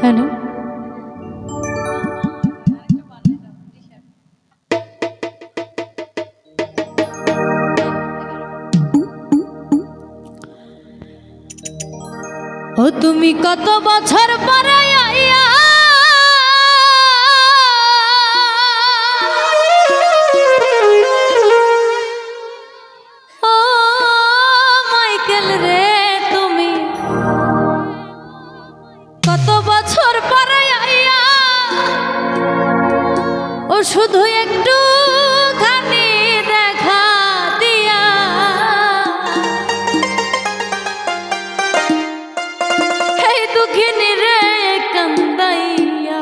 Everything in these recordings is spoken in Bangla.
হ্যালো। ও তুমি কত বছর পরে আইয়া ও মাইকেল রে, তুমি কত বছর পরে আইয়া ও শুধু একটু খানি দেখা দিয়া এই দুঃখিনী রে কান্দাইয়া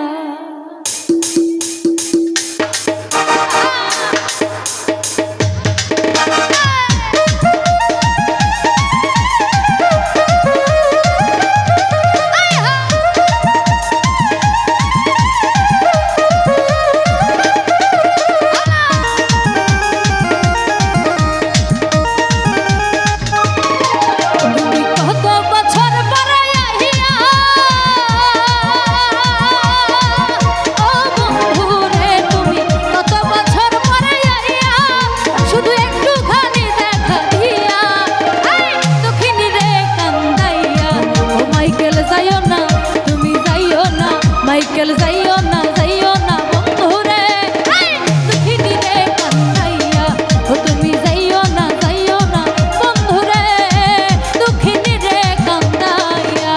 মাইকেল যাইও না বন্ধু রে, দুঃখিনী রে কান্দাইয়া ও তুমি যাইও না বন্ধু রে, দুঃখিনী রে কান্দাইয়া।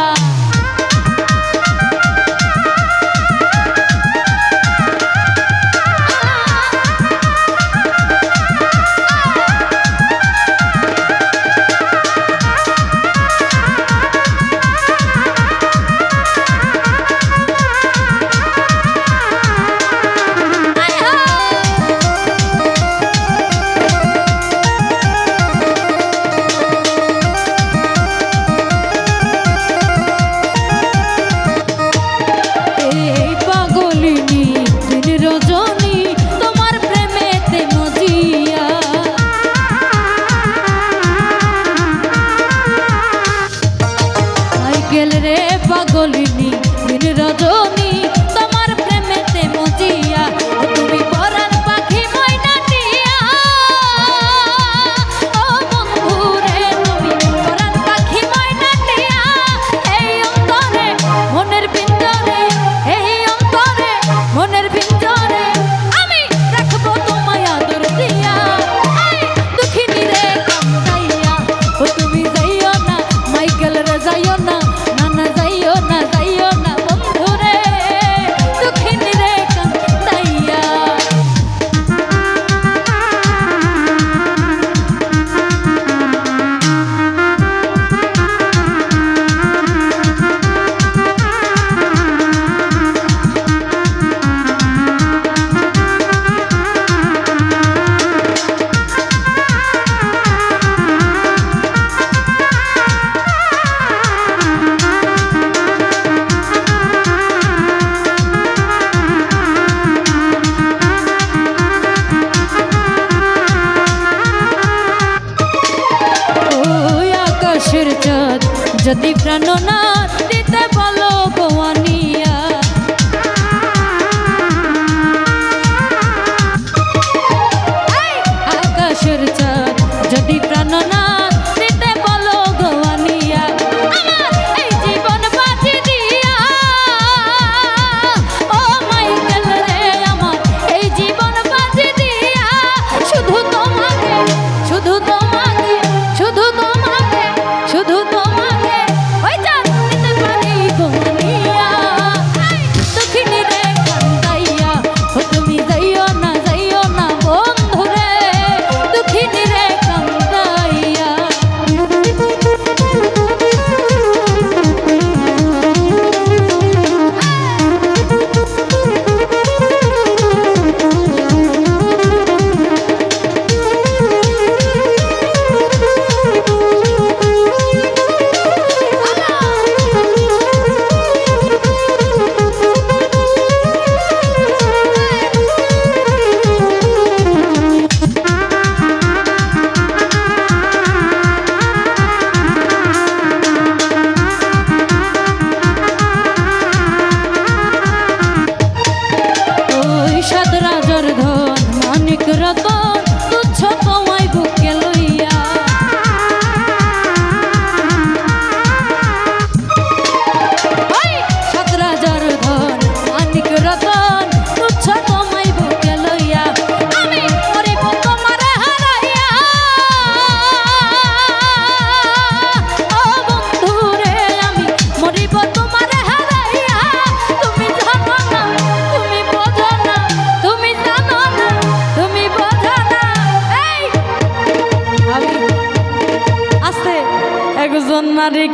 পাগলিনী দিন রজনী তোমার প্রেমেতে মজিয়া তুমি পরাণ পাখি ময়নাটিয়া ও বন্ধু রে, তুমি পরাণ পাখি ময়নাটিয়া এই অন্তরে মনের পিঞ্জরে, এই অন্তরে মনের পিঞ্জরে আমি রাখবো তোমায় আদর দিয়া। দুঃখিনী রে কান্দাইয়া ও তুমি যাইও না মাইকেল রে, যাইও না যাইও না বন্ধু রে, দুঃখিনী রে কান্দাইয়া। আকাশের চাঁদ যদি প্রাণনাথ দিতে বলো গোয়ানিয়া, আকাশের চাঁদ যদি প্রাণনাথ দিতে বলো গোয়ানিয়া, আমার এই জীবন বাজি দিয়া ও মাইকেল রে, আমার এই জীবন বাজি দিয়া শুধু তোমাকে শুধু তোমাকে শুধু তোমাকে শুধু তোমাকে ওই চাঁদ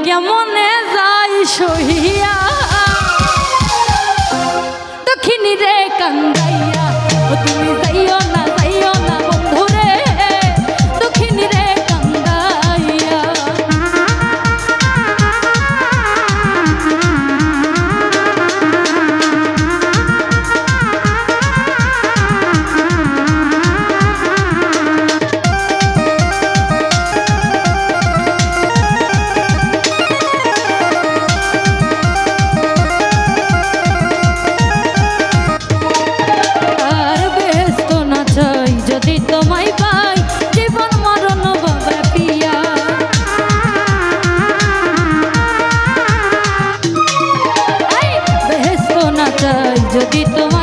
কেমনে যাই সহিয়া দক্ষিণী রে কান্দাইয়া ও তুমি যাইও না বন্ধু রে দক্ষিণী রে কান্দাইয়া যদি তোমায় পাই জীবন মরণ বাবা পিয়া বেহেশত না চাই যদি তোমায়